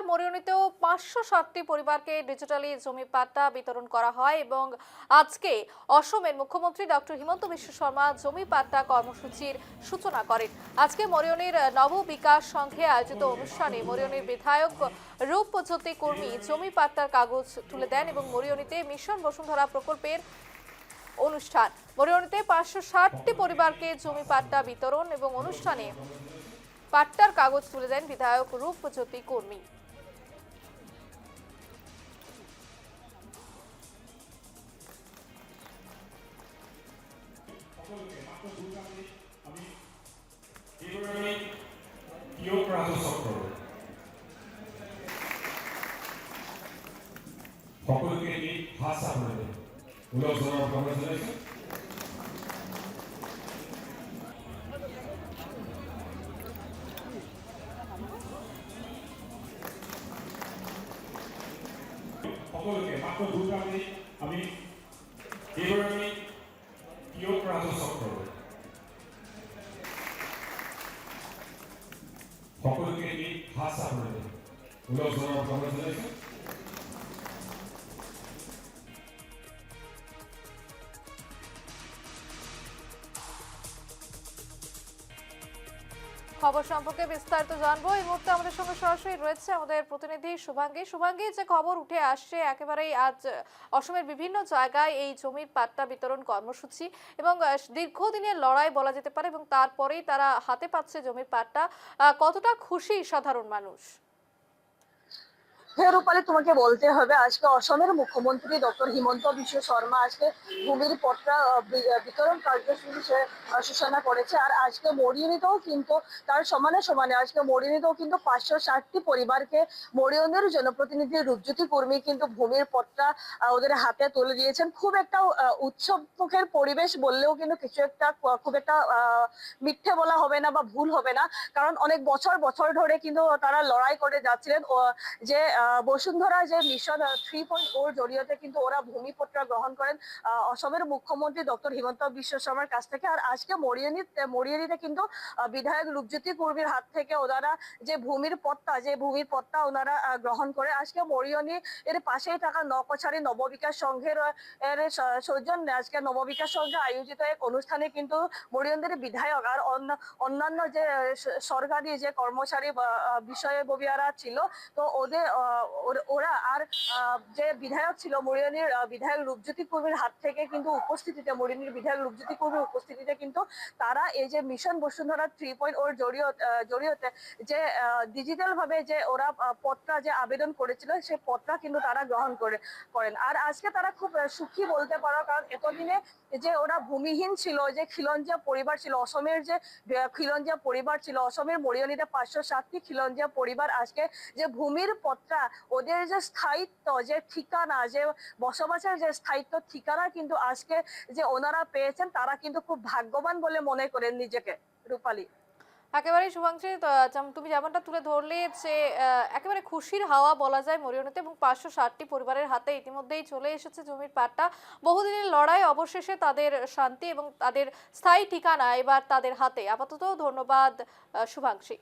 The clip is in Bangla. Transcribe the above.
বুধবার মরিয়নিতেও 560টি পরিবারকে ডিজিটালি জমি পাট্টা বিতরণ করা হয় এবং আজকে অসমের মুখ্যমন্ত্রী ডক্টর হিমন্ত বিশ্ব শর্মা জমি পাট্টা কর্মসূচির সূচনা করেন। আজকে মরিয়নির নব বিকাশ সংঘে আয়োজিত অনুষ্ঠানে মরিয়নির বিধায়ক রূপজ্যোতি কুর্মী জমি পাট্টার কাগজ তুলে দেন এবং মরিয়নিতে মিশন বসুন্ধরা প্রকল্পের অনুষ্ঠান। মরিয়নিতে 560টি পরিবারকে জমি পাট্টা বিতরণ এবং অনুষ্ঠানে পাট্টার কাগজ তুলে দেন বিধায়ক রূপজ্যোতি কুর্মী। সকলকে এই ভাষা বলে উল্লেখজনক কংগ্রেচুলেশন। সকলকে মাত্র 2টা মিনিট আমি এইভাবে প্রিয় রাজচক্র সকলকে এই ভাষা বলে উল্লেখজনক কংগ্রেচুলেশন। খবর সম্পর্কে বিস্তারিত জানবো। এই মুহূর্তে আমাদের সঙ্গে সরাসরি রয়েছে আমাদের প্রতিনিধি শুভাঙ্গী। যে খবর উঠে আসছে একেবারেই আজ অসমের বিভিন্ন জায়গায় এই জমির পাট্টা বিতরণ কর্মসূচি এবং দীর্ঘদিনের লড়াই বলা যেতে পারে এবং তারপরেই তারা হাতে পাচ্ছে জমির পাট্টা। কতটা খুশি সাধারণ মানুষ? হ্যাঁ রূপালী, তোমাকে বলতে হবে আজকে অসমের মুখ্যমন্ত্রী ডক্টর হিমন্ত বিশ্ব শর্মা আজকে ভূমির পট্টা বিতরণ কার্যসূচি সূচনা করেছে। আর আজকে মরিয়নিতেও কিন্তু তার সমানে সমানে আজকে মরিয়নিতেও কিন্তু 560টি পরিবারকে মরিয়নির জনপ্রতিনিধি রূপজ্যোতি কুর্মী কিন্তু ভূমির পট্টা ওদের হাতে তুলে দিয়েছেন। খুব একটা উৎসব মুখের পরিবেশ বললেও কিন্তু কিছু একটা খুব একটা মিথ্যে বলা হবে না বা ভুল হবে না, কারণ অনেক বছর বছর ধরে কিন্তু তারা লড়াই করে যাচ্ছিলেন যে বসুন্ধরা যে মিশন 3.0 জড়িয়তে কিন্তু ওরা ভূমিপট্টা গ্রহণ করেন অসমের মুখ্যমন্ত্রী ডক্টর হিমন্ত বিশ্ব শর্মার কাছ থেকে। আর আজকে মরিয়নিতে কিন্তু বিধায়ক রূপজ্যোতি কুর্মীর হাত থেকে ওনারা যে ভূমির পট্টা ওনারা গ্রহণ করে। আজকে মরিয়নি এর পাশেই থাকা নকছাড়ি নববিকাশ সংঘের সৌজন্যে আজকে নববিকাশ সংঘে আয়োজিত এক অনুষ্ঠানে কিন্তু মরিয়নির বিধায়ক আর অন্যান্য যে সরকারি যে কর্মচারী বিষয়ববীয়ারা ছিল, তো ওরা আর যে বিধায়ক ছিল মরিয়নির বিধায়ক রূপজ্যোতি কুর্মীর হাত থেকে কিন্তু মরিয়নির বিধায়ক রূপজ্যোতি কুর্মীর উপস্থিতিতে কিন্তু তারা এই যে মিশন বসুন্ধরা 3.0 জড়িয়তে যে ডিজিটাল ভাবে যে ওরা পট্টা যে আবেদন করেছিল সেই পট্টা কিন্তু তারা গ্রহণ করেন। আর আজকে তারা খুব সুখী বলতে পারো, কারণ এতদিনে যে ওরা ভূমিহীন ছিল, যে খিলঞ্জিয়া পরিবার ছিল, অসমের যে খিলঞ্জিয়া পরিবার ছিল, অসমের মরিয়নিতে 560টি খিলঞ্জিয়া পরিবার আজকে যে ভূমির পট্টা ওদের যে স্থায়িত্ব যে ঠিকানা যে বসবাসের যে স্থায়িত্ব ঠিকানা কিন্তু আজকে যে ওনারা পেয়েছেন, তারা কিন্তু খুব ভাগ্যবান বলে মনে করেন নিজেকে। রূপালী, একেবারে শুভাংশী, তুমি যেমনটা তুলে ধরলে যে একেবারে খুশির হাওয়া বলা যায় মরিয়নিতে এবং 560টি পরিবারের হাতে ইতিমধ্যেই চলে এসেছে জমির পাট্টা। বহুদিনের লড়াই অবশেষে তাদের শান্তি এবং তাদের স্থায়ী ঠিকানা এবার তাদের হাতে। আপাতত ধন্যবাদ শুভাংশী।